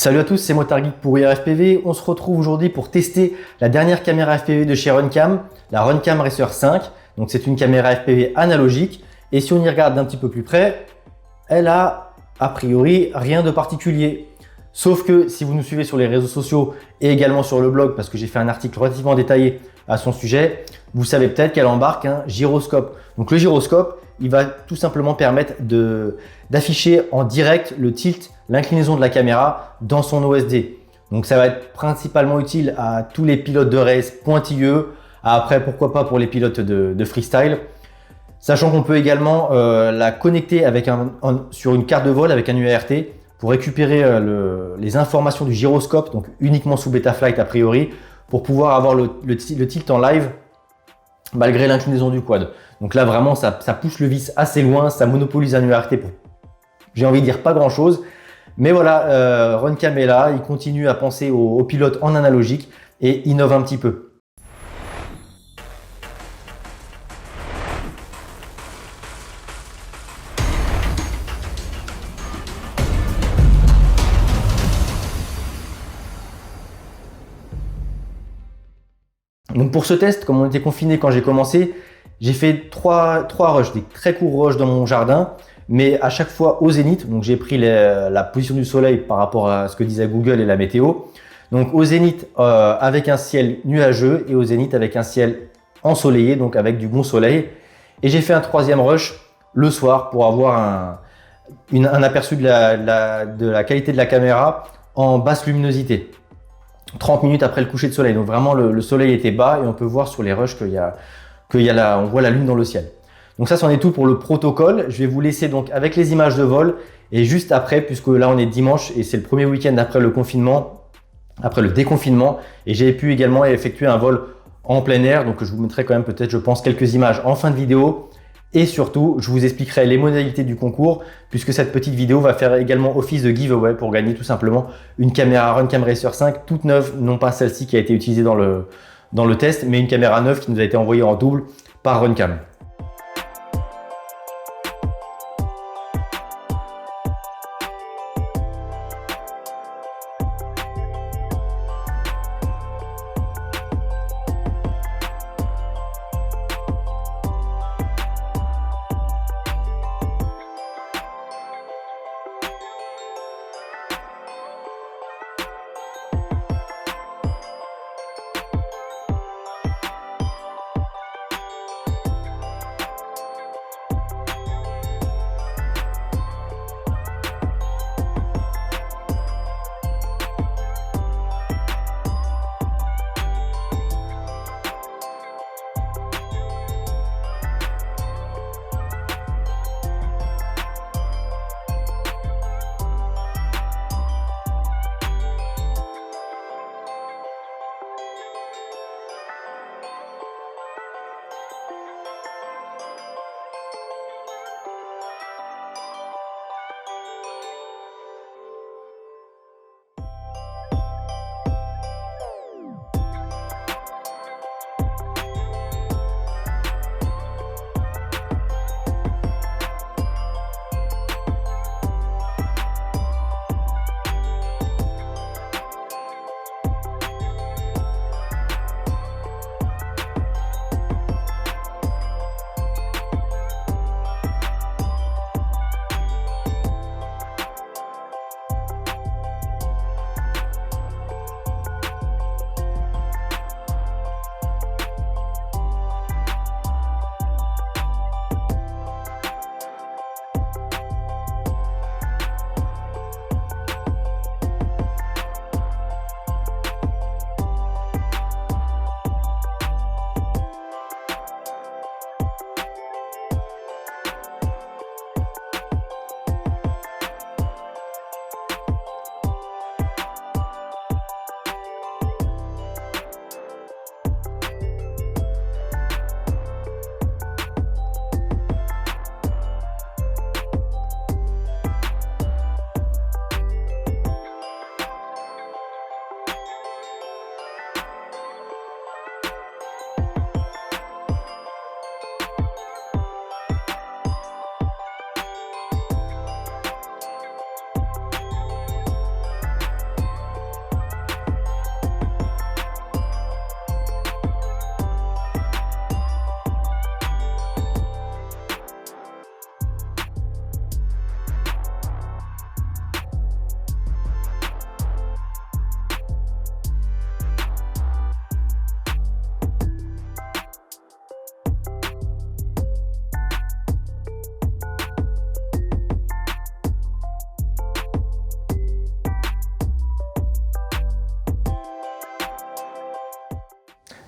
Salut à tous, c'est Motard Geek pour IRFPV. On se retrouve aujourd'hui pour tester la dernière caméra FPV de chez Runcam, la Runcam Racer 5. Donc c'est une caméra FPV analogique et si on y regarde d'un petit peu plus près, elle a priori rien de particulier. Sauf que si vous nous suivez sur les réseaux sociaux et également sur le blog, parce que j'ai fait un article relativement détaillé à son sujet, vous savez peut-être qu'elle embarque un gyroscope. Donc le gyroscope, il va tout simplement permettre d'afficher en direct le tilt, l'inclinaison de la caméra dans son OSD. Donc ça va être principalement utile à tous les pilotes de race pointilleux, après pourquoi pas pour les pilotes de freestyle. Sachant qu'on peut également la connecter avec sur une carte de vol avec un UART pour récupérer les informations du gyroscope, donc uniquement sous Betaflight a priori, pour pouvoir avoir le tilt en live malgré l'inclinaison du quad. Donc là vraiment ça pousse le vice assez loin, ça monopolise un UART pour, j'ai envie de dire, pas grand chose. Mais voilà, Runcam est là, il continue à penser aux pilotes en analogique et innove un petit peu. Donc pour ce test, comme on était confiné quand j'ai commencé, j'ai fait trois rushs, des très courts rushs dans mon jardin, mais à chaque fois au zénith. Donc j'ai pris la position du soleil par rapport à ce que disait Google et la météo. Donc au zénith avec un ciel nuageux et au zénith avec un ciel ensoleillé, donc avec du bon soleil. Et j'ai fait un troisième rush le soir pour avoir un aperçu de la qualité de la caméra en basse luminosité. 30 minutes après le coucher de soleil. Donc vraiment le soleil était bas et on peut voir sur les rushs on voit la lune dans le ciel. Donc ça c'en est tout pour le protocole. Je vais vous laisser donc avec les images de vol et juste après, puisque là on est dimanche et c'est le premier week-end après le confinement, après le déconfinement, et j'ai pu également effectuer un vol en plein air. Donc je vous mettrai quand même peut-être, je pense, quelques images en fin de vidéo. Et surtout, je vous expliquerai les modalités du concours puisque cette petite vidéo va faire également office de giveaway pour gagner tout simplement une caméra Runcam Racer 5 toute neuve, non pas celle-ci qui a été utilisée dans le test, mais une caméra neuve qui nous a été envoyée en double par Runcam.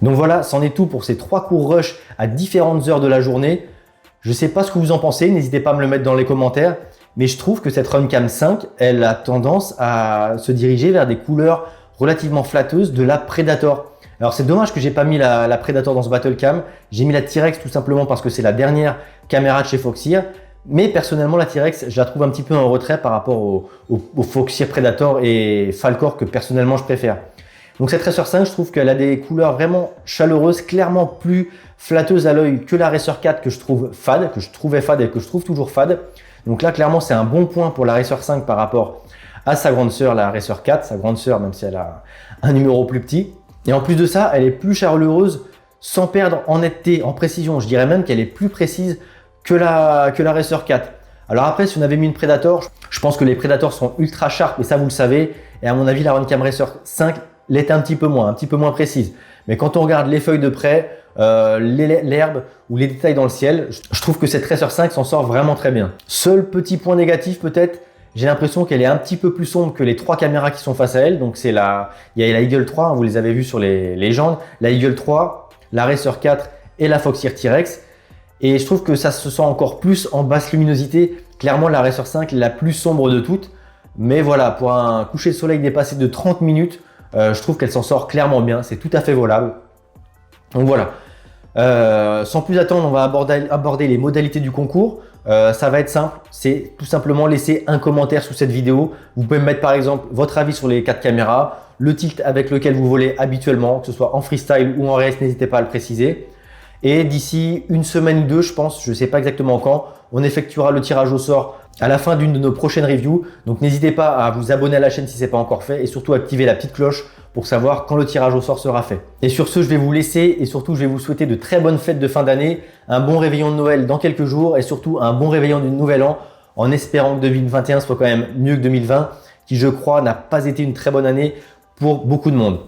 Donc voilà, c'en est tout pour ces 3 cours rush à différentes heures de la journée. Je ne sais pas ce que vous en pensez, n'hésitez pas à me le mettre dans les commentaires, mais je trouve que cette Runcam 5, elle a tendance à se diriger vers des couleurs relativement flatteuses de la Predator. Alors c'est dommage que j'ai pas mis la Predator dans ce Battle Cam, j'ai mis la T-Rex tout simplement parce que c'est la dernière caméra de chez Foxeer, mais personnellement la T-Rex, je la trouve un petit peu en retrait par rapport au Foxeer Predator et Falcor que personnellement je préfère. Donc cette Racer 5, je trouve qu'elle a des couleurs vraiment chaleureuses, clairement plus flatteuses à l'œil que la Racer 4 que je trouve fade, que je trouvais fade et que je trouve toujours fade. Donc là, clairement, c'est un bon point pour la Racer 5 par rapport à sa grande sœur, la Racer 4, sa grande sœur, même si elle a un numéro plus petit. Et en plus de ça, elle est plus chaleureuse sans perdre en netteté, en précision. Je dirais même qu'elle est plus précise que la Racer 4. Alors après, si on avait mis une Predator, je pense que les Predators sont ultra sharp et ça, vous le savez. Et à mon avis, la Runcam Racer 5 l'est un petit peu moins précise. Mais quand on regarde les feuilles de près, l'herbe ou les détails dans le ciel, je trouve que cette Racer 5 s'en sort vraiment très bien. Seul petit point négatif peut-être, j'ai l'impression qu'elle est un petit peu plus sombre que les 3 caméras qui sont face à elle. Donc il y a la Eagle 3, hein, vous les avez vues sur les légendes, la Eagle 3, la Racer 4 et la Foxeer T-Rex. Et je trouve que ça se sent encore plus en basse luminosité. Clairement, la Racer 5 est la plus sombre de toutes. Mais voilà, pour un coucher de soleil dépassé de 30 minutes, je trouve qu'elle s'en sort clairement bien. C'est tout à fait volable. Donc voilà. Sans plus attendre, on va aborder les modalités du concours. Ça va être simple. C'est tout simplement laisser un commentaire sous cette vidéo. Vous pouvez me mettre par exemple votre avis sur les 4 caméras, le tilt avec lequel vous volez habituellement, que ce soit en freestyle ou en race, n'hésitez pas à le préciser. Et d'ici une semaine ou deux, je pense, je ne sais pas exactement quand, on effectuera le tirage au sort à la fin d'une de nos prochaines reviews. Donc n'hésitez pas à vous abonner à la chaîne si ce n'est pas encore fait et surtout activer la petite cloche pour savoir quand le tirage au sort sera fait. Et sur ce, je vais vous laisser et surtout, je vais vous souhaiter de très bonnes fêtes de fin d'année, un bon réveillon de Noël dans quelques jours et surtout un bon réveillon du Nouvel An en espérant que 2021 soit quand même mieux que 2020 qui, je crois, n'a pas été une très bonne année pour beaucoup de monde.